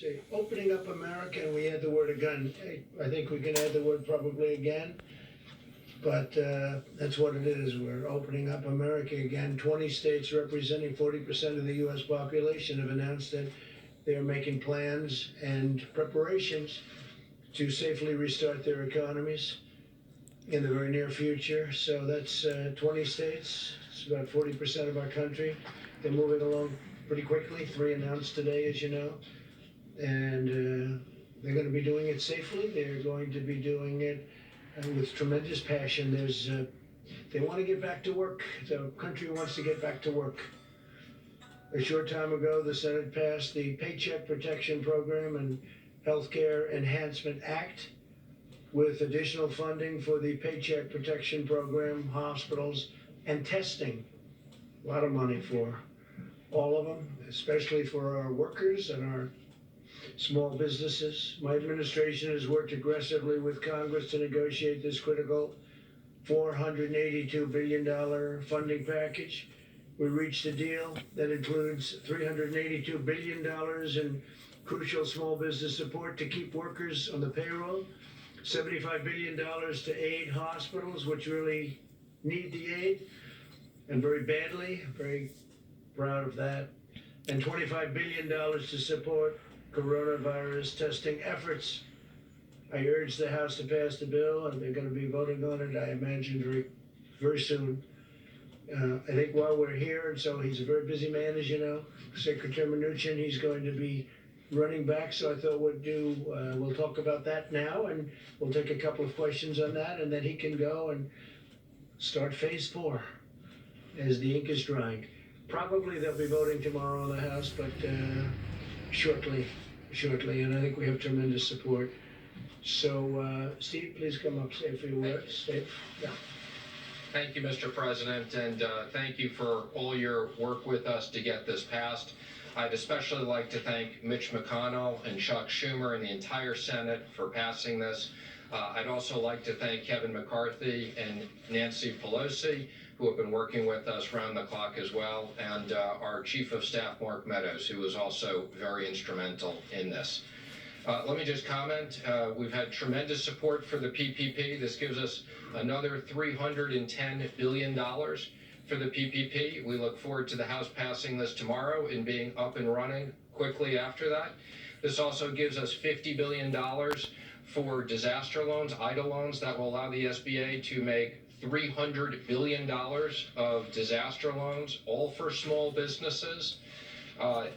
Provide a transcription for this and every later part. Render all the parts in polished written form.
see, opening up America, and we add the word again. I think we can add the word probably again. But that's what it is. We're opening up America again. 20 states representing 40% of the US population have announced that they're making plans and preparations to safely restart their economies in the very near future. So that's 20 states. It's about 40% of our country. They're moving along pretty quickly. 3 announced today, as you know. And they're going to be doing it safely. They're going to be doing it with tremendous passion. They want to get back to work. The country wants to get back to work. A short time ago, the Senate passed the Paycheck Protection Program and Healthcare Enhancement Act with additional funding for the Paycheck Protection Program, hospitals, and testing. A lot of money for all of them, especially for our workers and our small businesses. My administration has worked aggressively with Congress to negotiate this critical $482 billion funding package. We reached a deal that includes $382 billion in crucial small business support to keep workers on the payroll, $75 billion to aid hospitals, which really need the aid, and very badly, very proud of that, and $25 billion to support coronavirus testing efforts. I urge the House to pass the bill, and they're going to be voting on it, I imagine, very soon. I think while we're here, and so he's a very busy man, as you know, Secretary Mnuchin, he's going to be running back, so I thought we'll talk about that now, and we'll take a couple of questions on that, and then he can go and start phase 4 as the ink is drying. Probably they'll be voting tomorrow in the House, but shortly, and I think we have tremendous support. So, Steve, please come up, say a few words. Steve? Yeah. Thank you, Mr. President, and thank you for all your work with us to get this passed. I'd especially like to thank Mitch McConnell and Chuck Schumer and the entire Senate for passing this. I'd also like to thank Kevin McCarthy and Nancy Pelosi, who have been working with us round the clock as well, and our Chief of Staff, Mark Meadows, who was also very instrumental in this. Let me just comment, we've had tremendous support for the PPP. This gives us another $310 billion for the PPP. We look forward to the House passing this tomorrow and being up and running quickly after that. This also gives us $50 billion for disaster loans, EIDL loans, that will allow the SBA to make $300 billion of disaster loans, all for small businesses.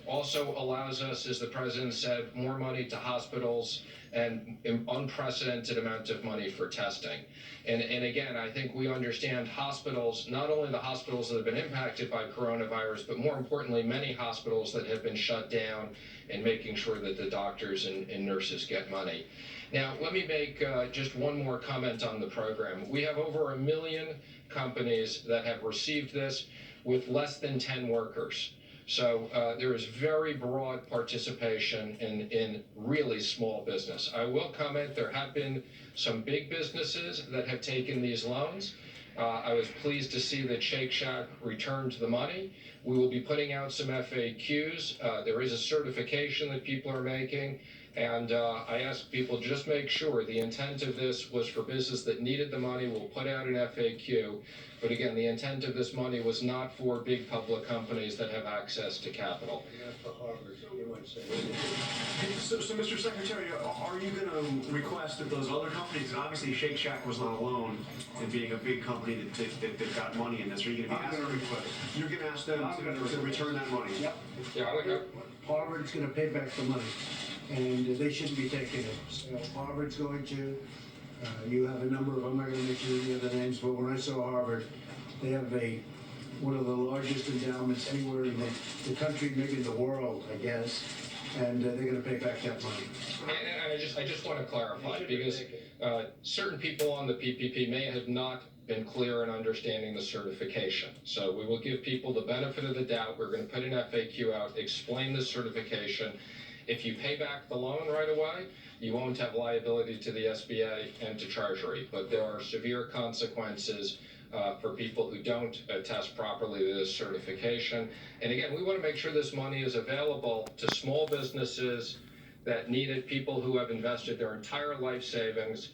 Also allows us, as the President said, more money to hospitals and an unprecedented amount of money for testing. And again, I think we understand hospitals, not only the hospitals that have been impacted by coronavirus, but more importantly, many hospitals that have been shut down, and making sure that the doctors and nurses get money. Now, let me make just one more comment on the program. We have over 1 million companies that have received this with less than 10 workers. So there is very broad participation in really small business. I will comment, there have been some big businesses that have taken these loans. I was pleased to see that Shake Shack returned the money. We will be putting out some FAQs. There is a certification that people are making. And I ask people, just make sure the intent of this was for business that needed the money. We'll put out an FAQ. But again, the intent of this money was not for big public companies that have access to capital. So, Mr. Secretary, are you going to request that those other companies, and obviously Shake Shack was not alone in being a big company that got money in this, are you going to be asking? You're going to ask them to return that money? Yep. Yeah, I would go. Harvard's going to pay back the money, and they shouldn't be taking it. So Harvard's going to. You have a number of, I'm not going to mention any of the names, but when I saw Harvard, they have one of the largest endowments anywhere in the country, maybe in the world, I guess, and they're going to pay back that money. And I just want to clarify, because certain people on the PPP may have not been clear in understanding the certification. So we will give people the benefit of the doubt. We're going to put an FAQ out, explain the certification. If you pay back the loan right away, you won't have liability to the SBA and to Treasury, but there are severe consequences for people who don't attest properly to this certification. And again, we want to make sure this money is available to small businesses that need it, people who have invested their entire life savings.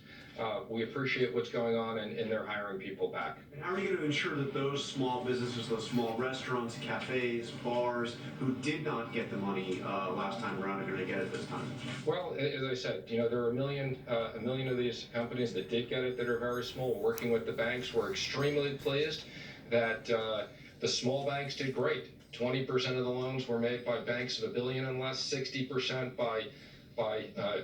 We appreciate what's going on, and they're hiring people back. And how are you going to ensure that those small businesses, those small restaurants, cafes, bars, who did not get the money last time around, are going to get it this time? Well, as I said, there are a million of these companies that did get it that are very small. We're working with the banks. We're extremely pleased that the small banks did great. 20% of the loans were made by banks of $1 billion and less, 60% by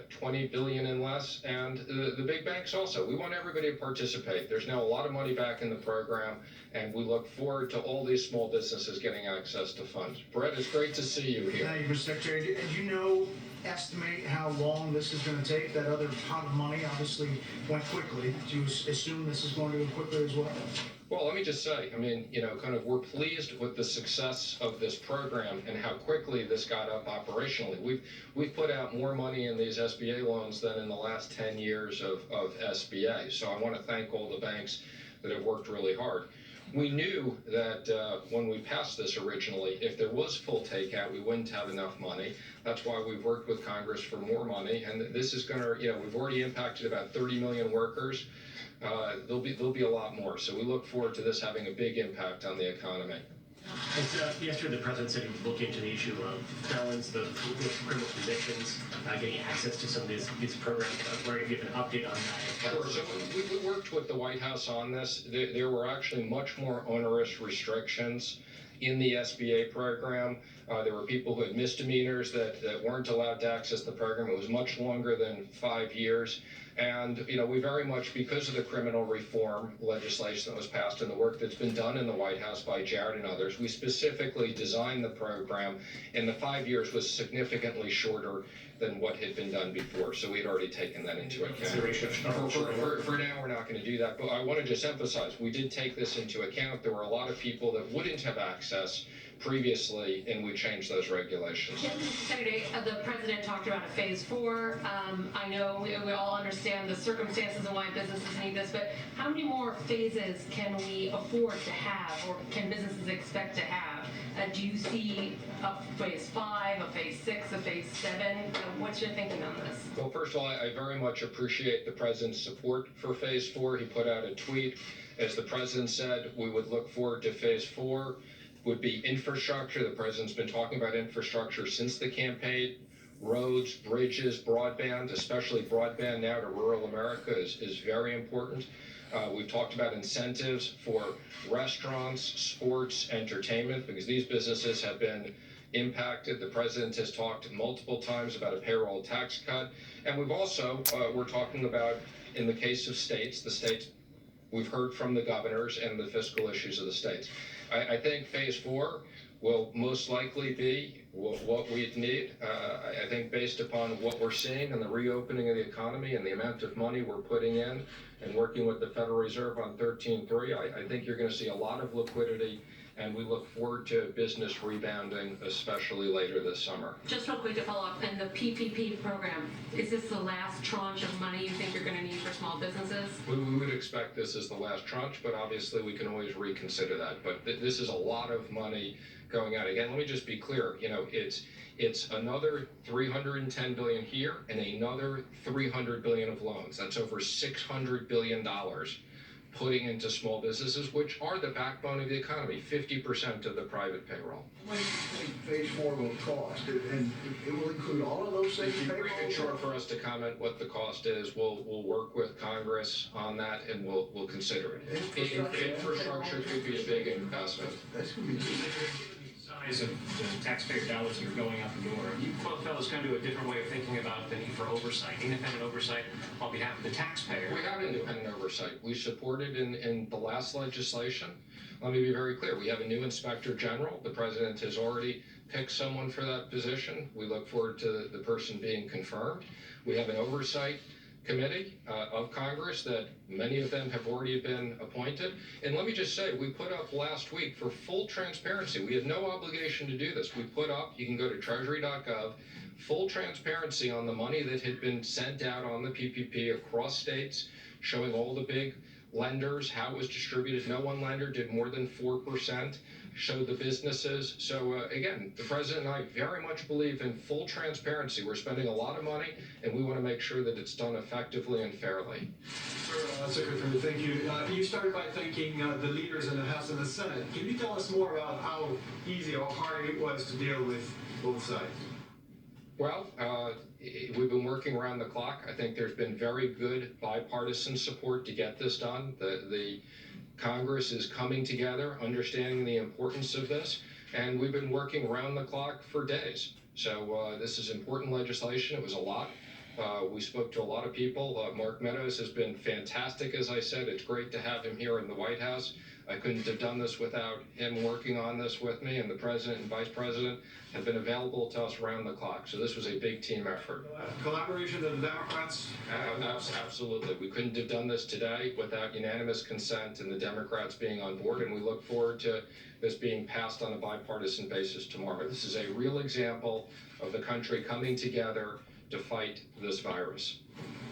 20 billion and less, and the big banks also. We want everybody to participate. There's now a lot of money back in the program, and we look forward to all these small businesses getting access to funds. Brett, it's great to see you here. Thank you, Mr. Secretary. Did you estimate how long this is going to take? That other pot of money obviously went quickly. Do you assume this is going to go quickly as well? Well, let me just say, we're pleased with the success of this program and how quickly this got up operationally. We've put out more money in these SBA loans than in the last 10 years of SBA. So I want to thank all the banks that have worked really hard. We knew that when we passed this originally, if there was full takeout, we wouldn't have enough money. That's why we've worked with Congress for more money. And this is going to, we've already impacted about 30 million workers. There'll be a lot more. So we look forward to this having a big impact on the economy. Yesterday, the president said he would look into the issue of felons, the criminal convictions, getting access to some of these programs. I wonder if you have an update on that. Sure. So we worked with the White House on this. There were actually much more onerous restrictions in the SBA program. There were people who had misdemeanors that weren't allowed to access the program. It was much longer than 5 years. And, we very much, because of the criminal reform legislation that was passed and the work that's been done in the White House by Jared and others, we specifically designed the program, and the 5 years was significantly shorter than what had been done before. So we had already taken that into account. For now, we're not going to do that. But I want to just emphasize, we did take this into account. There were a lot of people that wouldn't have access previously, and we changed those regulations. Saturday, the president talked about a phase 4. I know we all understand the circumstances and why businesses need this, but how many more phases can we afford to have, or can businesses expect to have? Do you see a phase 5, a phase 6, a phase 7? What's your thinking on this? Well, first of all, I very much appreciate the president's support for phase 4. He put out a tweet. As the president said, we would look forward to phase 4. Would be infrastructure. The president's been talking about infrastructure since the campaign. Roads, bridges, broadband, especially broadband now to rural America is very important. We've talked about incentives for restaurants, sports, entertainment, because these businesses have been impacted. The president has talked multiple times about a payroll tax cut. And we've also, we're talking about, in the case of states, we've heard from the governors and the fiscal issues of the states. I think phase 4 will most likely be what we need. I think based upon what we're seeing and the reopening of the economy and the amount of money we're putting in and working with the Federal Reserve on 13.3, I think you're going to see a lot of liquidity, and we look forward to business rebounding, especially later this summer. Just real quick to follow up, and the PPP program, is this the last tranche of money you think you're going to need for small businesses? We would expect this is the last tranche, but obviously we can always reconsider that. But this is a lot of money going out. Again, let me just be clear. It's another $310 billion here and another $300 billion of loans. That's over $600 billion putting into small businesses, which are the backbone of the economy, 50% of the private payroll. What do you think phase 4 will cost? And it will include all of those things? It'd be premature for us to comment what the cost is. We'll work with Congress on that, and we'll consider it. Infrastructure could be a big investment. That's going to be Size of the taxpayer dollars that are going out the door. You fellows kind of do a different way of thinking about the need for oversight, independent oversight on behalf of the taxpayer. We have independent oversight. We supported in the last legislation. Let me be very clear. We have a new inspector general. The president has already picked someone for that position. We look forward to the person being confirmed. We have an oversight committee of Congress that many of them have already been appointed. And let me just say, we put up last week for full transparency. We had no obligation to do this. We put up, you can go to treasury.gov, full transparency on the money that had been sent out on the PPP across states, showing all the big lenders, how it was distributed. No one lender did more than 4%. Show the businesses. So again, the president and I very much believe in full transparency. We're spending a lot of money, and we want to make sure that it's done effectively and fairly. Secretary, thank you. You started by thanking the leaders in the House and the Senate. Can you tell us more about how easy or hard it was to deal with both sides? Well, we've been working around the clock. I think there's been very good bipartisan support to get this done. The Congress is coming together, understanding the importance of this, and we've been working around the clock for days. So this is important legislation. It was a lot. We spoke to a lot of people. Mark Meadows has been fantastic, as I said. It's great to have him here in the White House. I couldn't have done this without him working on this with me, and the president and vice president have been available to us around the clock. So this was a big team effort. Collaboration of the Democrats? Absolutely. We couldn't have done this today without unanimous consent and the Democrats being on board, and we look forward to this being passed on a bipartisan basis tomorrow. This is a real example of the country coming together to fight this virus.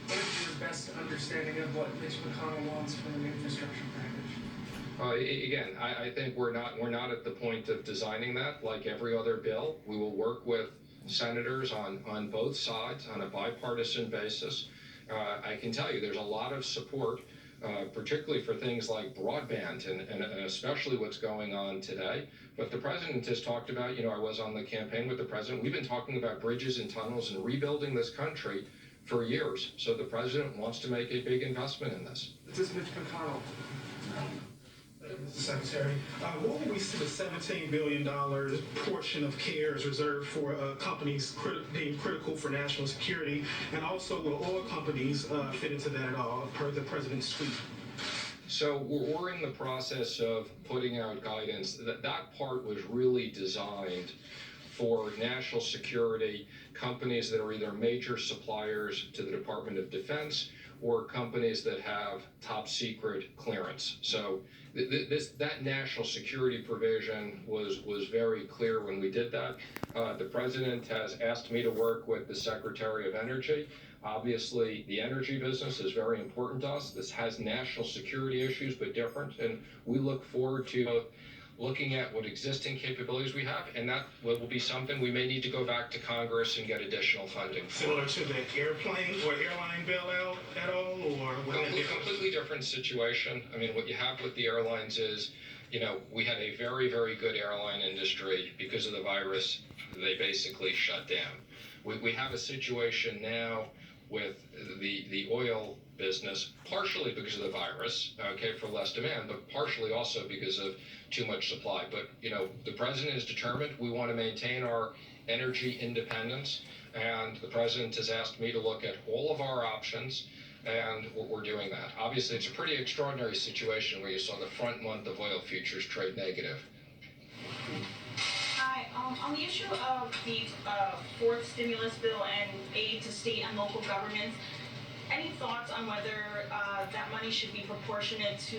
What is your best understanding of what Mitch McConnell wants from an infrastructure package? Again, I think we're not at the point of designing that. Like every other bill, we will work with senators on both sides on a bipartisan basis. I can tell you there's a lot of support, particularly for things like broadband and especially what's going on today. But the president has talked about, I was on the campaign with the president. We've been talking about bridges and tunnels and rebuilding this country for years. So the president wants to make a big investment in this. This is Mitch McConnell. Mr. Secretary, what will we see the $17 billion portion of CARES reserved for companies being critical for national security? And also, will oil companies fit into that at all, per the president's tweet? So we're in the process of putting out guidance. That part was really designed for national security companies that are either major suppliers to the Department of Defense or companies that have top secret clearance. So that national security provision was very clear when we did that. The president has asked me to work with the Secretary of Energy. Obviously, the energy business is very important to us. This has national security issues, but different. And we look forward to looking at what existing capabilities we have, and that will be something we may need to go back to Congress and get additional funding for. Similar to the airplane or airline bailout at all, or completely different situation. I mean, what you have with the airlines is, we had a very, very good airline industry. Because of the virus, they basically shut down. We have a situation now with the oil business, partially because of the virus, for less demand, but partially also because of too much supply. But, the president is determined. We want to maintain our energy independence, and the president has asked me to look at all of our options, and we're doing that. Obviously, it's a pretty extraordinary situation where you saw the front month of oil futures trade negative. Hi, on the issue of the fourth stimulus bill and aid to state and local governments, any thoughts on whether that money should be proportionate to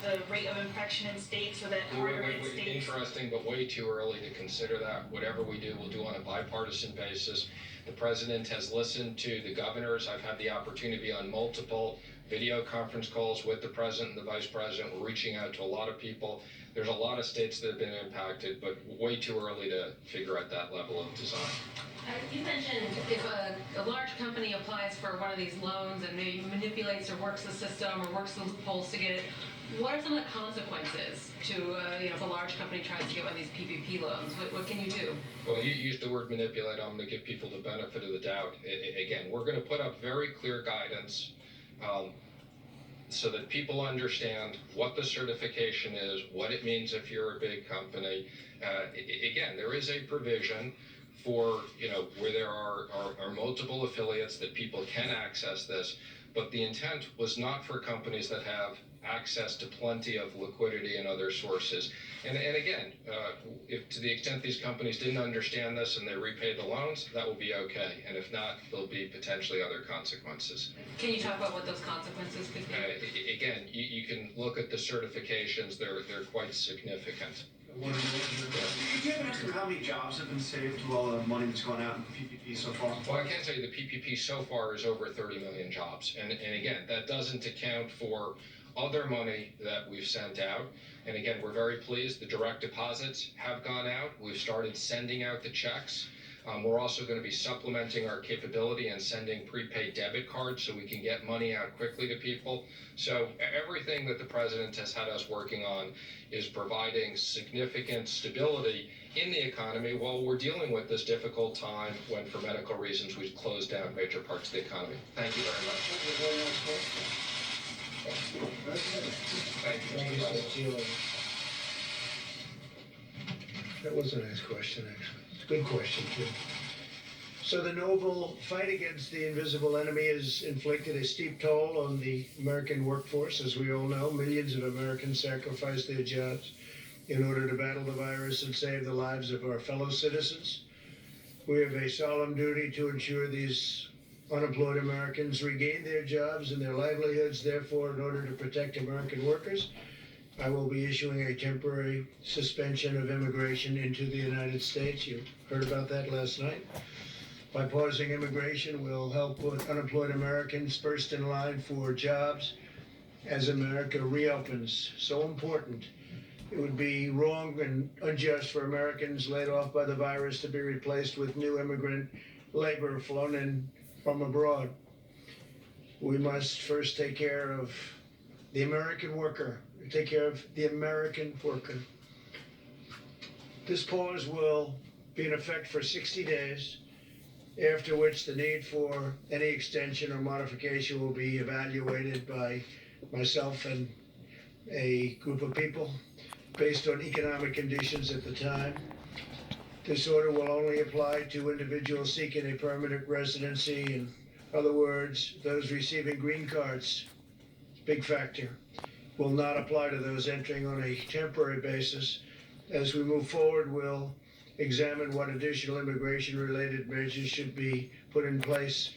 the rate of infection in states, so that harder hit states? Interesting, but way too early to consider that. Whatever we do, we'll do on a bipartisan basis. The president has listened to the governors. I've had the opportunity to be on multiple video conference calls with the president and the vice president. We're reaching out to a lot of people. There's a lot of states that have been impacted, but way too early to figure out that level of design. You mentioned if a large company applies for one of these loans and maybe manipulates or works the system or works the loopholes to get it, what are some of the consequences to, if a large company tries to get one of these PPP loans? What can you do? Well, you used the word manipulate. I'm going to give people the benefit of the doubt. Again, we're going to put up very clear guidance so that people understand what the certification is, what it means if you're a big company. Again, there is a provision for, where there are multiple affiliates that people can access this, but the intent was not for companies that have access to plenty of liquidity and other sources. And again, if to the extent these companies didn't understand this and they repay the loans, that will be okay. And if not, there'll be potentially other consequences. Can you talk about what those consequences could be? Again, you can look at the certifications. They're quite significant. Do you have an estimate of how many jobs have been saved with all the money that's gone out in PPP so far? Well, I can tell you the PPP so far is over 30 million jobs. And again, that doesn't account for other money that we've sent out. And again, we're very pleased. The direct deposits have gone out. We've started sending out the checks. We're also going to be supplementing our capability and sending prepaid debit cards so we can get money out quickly to people. So everything that the president has had us working on is providing significant stability in the economy while we're dealing with this difficult time when, for medical reasons, we've closed down major parts of the economy. Thank you very much. Thank you. Thank you, Mr. That was a nice question, actually. It's a good question, too. So the noble fight against the invisible enemy has inflicted a steep toll on the American workforce. As we all know, millions of Americans sacrifice their jobs in order to battle the virus and save the lives of our fellow citizens. We have a solemn duty to ensure these unemployed Americans regain their jobs and their livelihoods. Therefore, in order to protect American workers, I will be issuing a temporary suspension of immigration into the United States. You heard about that last night. By pausing immigration, we'll help put unemployed Americans first in line for jobs as America reopens. So important. It would be wrong and unjust for Americans laid off by the virus to be replaced with new immigrant labor flown in from abroad. We must first take care of the American worker, take care of the American worker. This pause will be in effect for 60 days, after which the need for any extension or modification will be evaluated by myself and a group of people based on economic conditions at the time. This order will only apply to individuals seeking a permanent residency. In other words, those receiving green cards, big factor, will not apply to those entering on a temporary basis. As we move forward, we'll examine what additional immigration-related measures should be put in place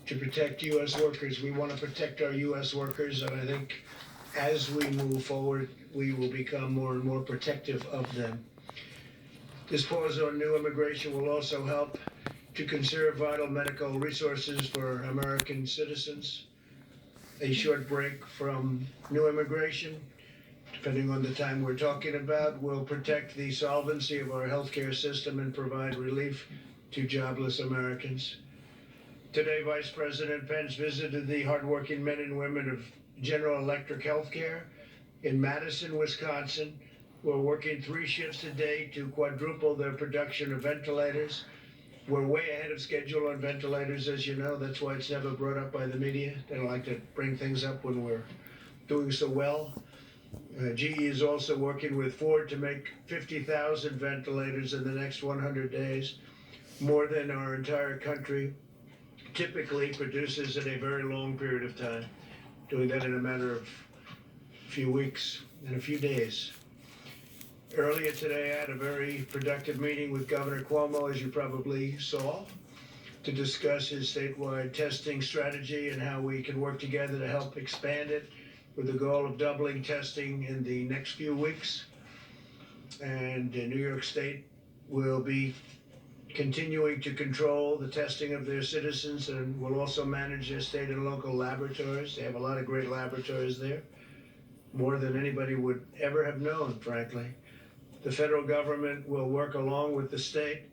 to protect U.S. workers. We want to protect our U.S. workers, and I think as we move forward, we will become more and more protective of them. This pause on new immigration will also help to conserve vital medical resources for American citizens. A short break from new immigration, depending on the time we're talking about, will protect the solvency of our healthcare system and provide relief to jobless Americans. Today, Vice President Pence visited the hardworking men and women of General Electric Healthcare in Madison, Wisconsin, who are working 3 shifts a day to quadruple their production of ventilators. We're way ahead of schedule on ventilators, as you know. That's why it's never brought up by the media. They don't like to bring things up when we're doing so well. GE is also working with Ford to make 50,000 ventilators in the next 100 days, more than our entire country typically produces in a very long period of time, doing that in a matter of a few weeks and a few days. Earlier today, I had a very productive meeting with Governor Cuomo, as you probably saw, to discuss his statewide testing strategy and how we can work together to help expand it with the goal of doubling testing in the next few weeks. And New York State will be continuing to control the testing of their citizens and will also manage their state and local laboratories. They have a lot of great laboratories there, more than anybody would ever have known, frankly. The federal government will work along with the state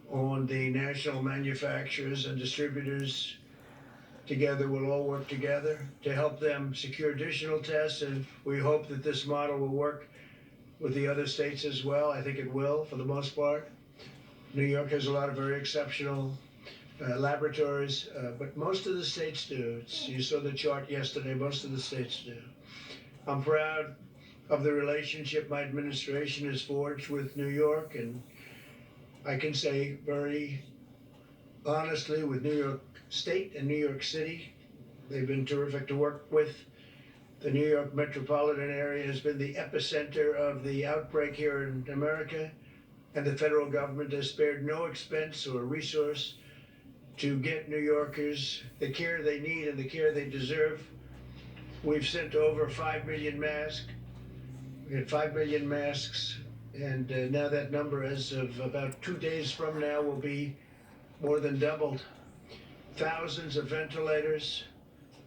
on the national manufacturers and distributors. Together, we'll all work together to help them secure additional tests, and we hope that this model will work with the other states as well. I think it will, for the most part. New York has a lot of very exceptional laboratories, but most of the states do. You saw the chart yesterday, most of the states do. I'm proud of the relationship my administration has forged with New York, and I can say very honestly with New York State and New York City, they've been terrific to work with. The New York metropolitan area has been the epicenter of the outbreak here in America, and the federal government has spared no expense or resource to get New Yorkers the care they need and the care they deserve. We've sent over 5 million masks. We had 5 million masks, and now that number, as of about 2 days from now, will be more than doubled. Thousands of ventilators,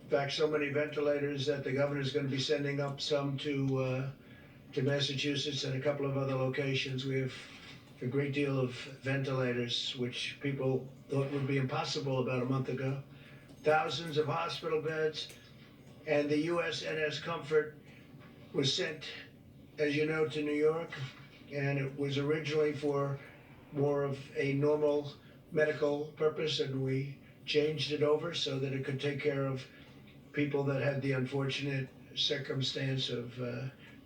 In fact, so many ventilators that the governor's gonna be sending up some to Massachusetts and a couple of other locations. We have a great deal of ventilators, which people thought would be impossible about a month ago. Thousands of hospital beds, and the USNS Comfort was sent, as you know, to New York, and it was originally for more of a normal medical purpose, and we changed it over so that it could take care of people that had the unfortunate circumstance of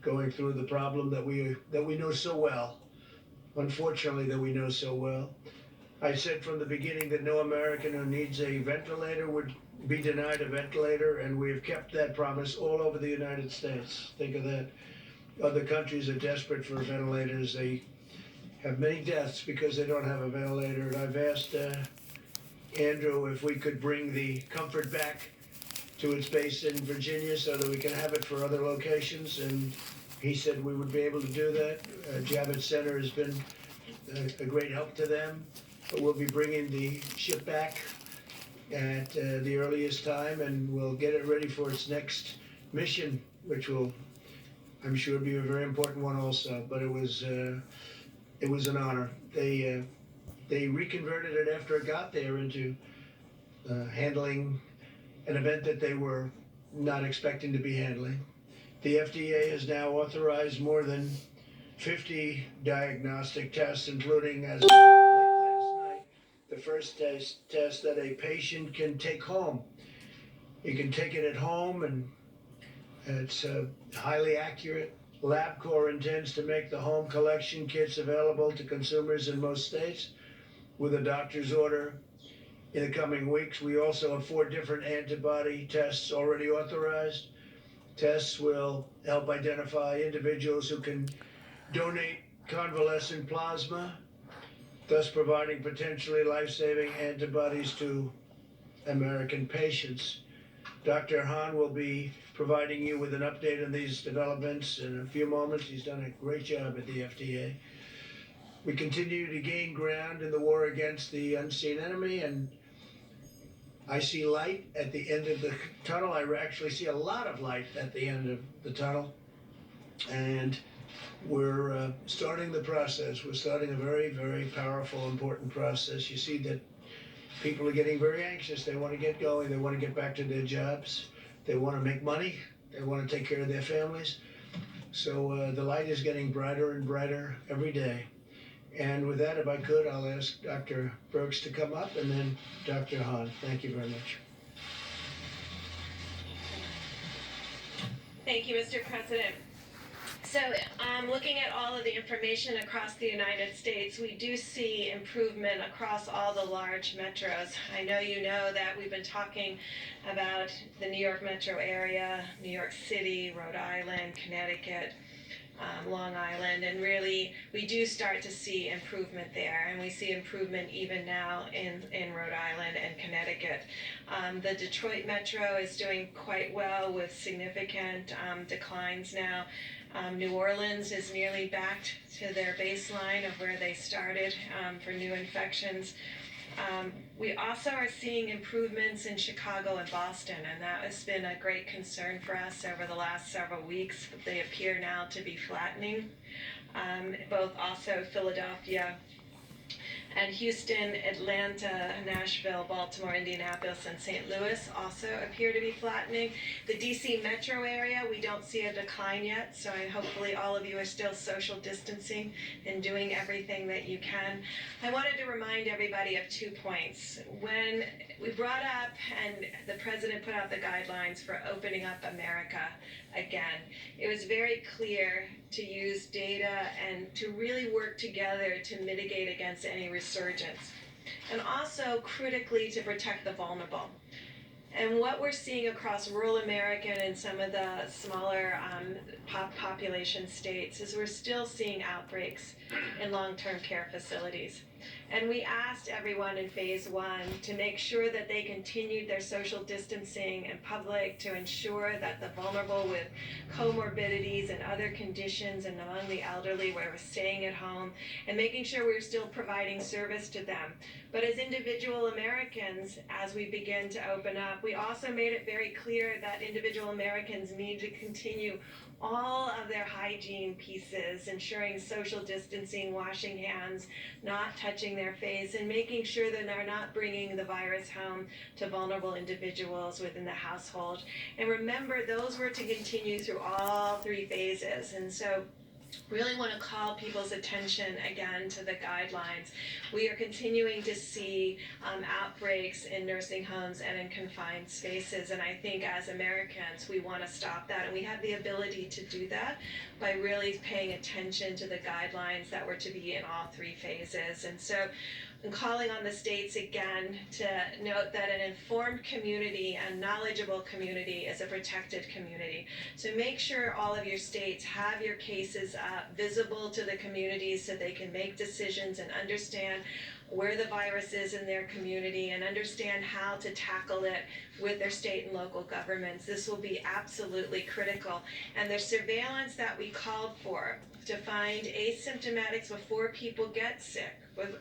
going through the problem that we know so well. Unfortunately, that we know so well. I said from the beginning that no American who needs a ventilator would be denied a ventilator, and we have kept that promise all over the United States. Think of that. Other countries are desperate for ventilators. They have many deaths because they don't have a ventilator. And I've asked Andrew if we could bring the Comfort back to its base in Virginia so that we can have it for other locations, and he said we would be able to do that. Javits Center has been a great help to them, but we'll be bringing the ship back at the earliest time, and we'll get it ready for its next mission, which will, I'm sure, be a very important one also. But it was an honor. They reconverted it after it got there into handling an event that they were not expecting to be handling. The FDA has now authorized more than 50 diagnostic tests, including, as of late last night, the first test that a patient can take home. You can take it at home, and it's highly accurate. LabCorp intends to make the home collection kits available to consumers in most states with a doctor's order in the coming weeks. We also have 4 different antibody tests already authorized. Tests will help identify individuals who can donate convalescent plasma, thus providing potentially life-saving antibodies to American patients. Dr. Hahn will be providing you with an update on these developments in a few moments. He's done a great job at the FDA. We continue to gain ground in the war against the unseen enemy, and I see light at the end of the tunnel. I actually see a lot of light at the end of the tunnel. And we're starting the process. We're starting a very, very powerful, important process. You see that people are getting very anxious. They want to get going. They want to get back to their jobs. They want to make money. They want to take care of their families. So the light is getting brighter and brighter every day. And with that, if I could, I'll ask Dr. Birx to come up, and then Dr. Hahn. Thank you very much. Thank you, Mr. President. So looking at all of the information across the United States, we do see improvement across all the large metros. I know you know that we've been talking about the New York metro area, New York City, Rhode Island, Connecticut, Long Island, and really we do start to see improvement there, and we see improvement even now in Rhode Island and Connecticut. The Detroit metro is doing quite well with significant declines now. New Orleans is nearly back to their baseline of where they started for new infections. We also are seeing improvements in Chicago and Boston, and that has been a great concern for us over the last several weeks. They appear now to be flattening. Both also Philadelphia and Houston, Atlanta, Nashville, Baltimore, Indianapolis, and St. Louis also appear to be flattening. The DC metro area, we don't see a decline yet, so hopefully all of you are still social distancing and doing everything that you can. I wanted to remind everybody of 2 points. When we brought up and the president put out the guidelines for opening up America again, it was very clear to use data and to really work together to mitigate against any resurgence, and also critically to protect the vulnerable. And what we're seeing across rural America and some of the smaller population states is we're still seeing outbreaks in long-term care facilities. And we asked everyone in phase 1 to make sure that they continued their social distancing in public, to ensure that the vulnerable with comorbidities and other conditions and among the elderly were staying at home, and making sure we were still providing service to them. But as individual Americans, as we begin to open up, we also made it very clear that individual Americans need to continue all of their hygiene pieces, ensuring social distancing, washing hands, not touching their face, and making sure that they're not bringing the virus home to vulnerable individuals within the household. And remember, those were to continue through all 3 phases. And so really want to call people's attention again to the guidelines. We are continuing to see outbreaks in nursing homes and in confined spaces, and I think as Americans we want to stop that, and we have the ability to do that by really paying attention to the guidelines that were to be in all 3 phases. And so I'm calling on the states again to note that an informed community and knowledgeable community is a protected community. So make sure all of your states have your cases visible to the communities so they can make decisions and understand where the virus is in their community and understand how to tackle it with their state and local governments. This will be absolutely critical. And the surveillance that we called for to find asymptomatics before people get sick,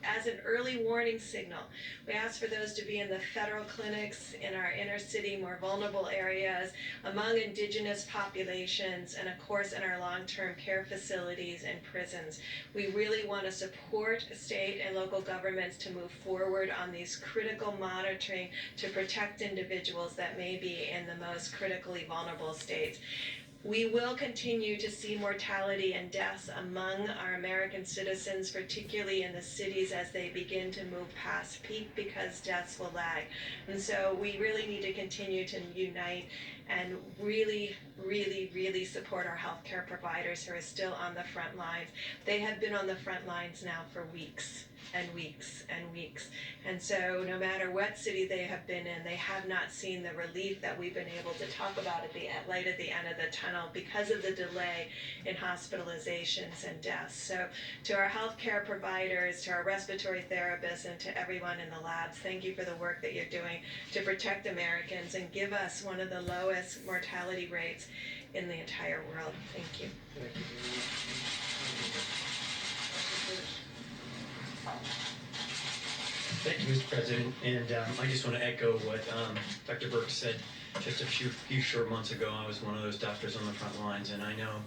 as an early warning signal. We ask for those to be in the federal clinics, in our inner city, more vulnerable areas, among indigenous populations, and of course in our long-term care facilities and prisons. We really want to support state and local governments to move forward on these critical monitoring to protect individuals that may be in the most critically vulnerable states. We will continue to see mortality and deaths among our American citizens, particularly in the cities as they begin to move past peak, because deaths will lag. And so we really need to continue to unite and really, really, really support our healthcare providers who are still on the front lines. They have been on the front lines now for weeks and weeks and weeks. And so no matter what city they have been in, they have not seen the relief that we've been able to talk about at the light at the end of the tunnel because of the delay in hospitalizations and deaths. So to our healthcare providers, to our respiratory therapists, and to everyone in the labs, thank you for the work that you're doing to protect Americans and give us one of the lowest mortality rates in the entire world. Thank you. Thank you, Mr. President, and I just want to echo what Dr. Burke said just a few short months ago. I was one of those doctors on the front lines, and I know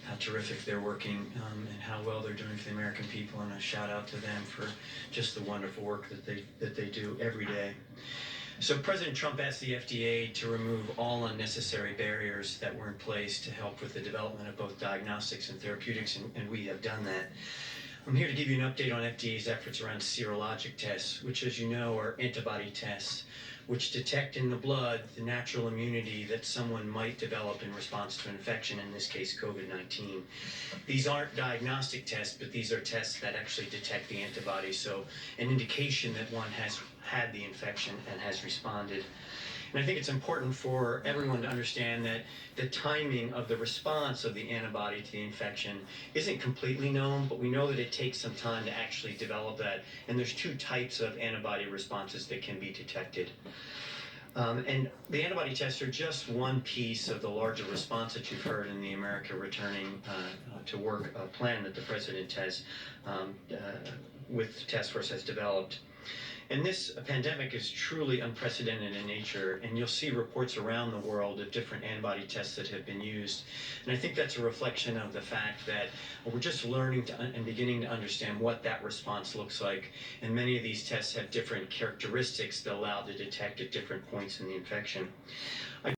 how terrific they're working and how well they're doing for the American people, and a shout out to them for just the wonderful work that they do every day. So President Trump asked the FDA to remove all unnecessary barriers that were in place to help with the development of both diagnostics and therapeutics, and we have done that. I'm here to give you an update on FDA's efforts around serologic tests, which, as you know, are antibody tests, which detect in the blood the natural immunity that someone might develop in response to infection, in this case COVID-19. These aren't diagnostic tests, but these are tests that actually detect the antibody, so an indication that one has had the infection and has responded. And I think it's important for everyone to understand that the timing of the response of the antibody to the infection isn't completely known, but we know that it takes some time to actually develop that. And there's 2 types of antibody responses that can be detected. And the antibody tests are just one piece of the larger response that you've heard in the America Returning to Work plan that the President has, with the task force, has developed. And this pandemic is truly unprecedented in nature, and you'll see reports around the world of different antibody tests that have been used. And I think that's a reflection of the fact that we're just learning and beginning to understand what that response looks like. And many of these tests have different characteristics that allow to detect at different points in the infection.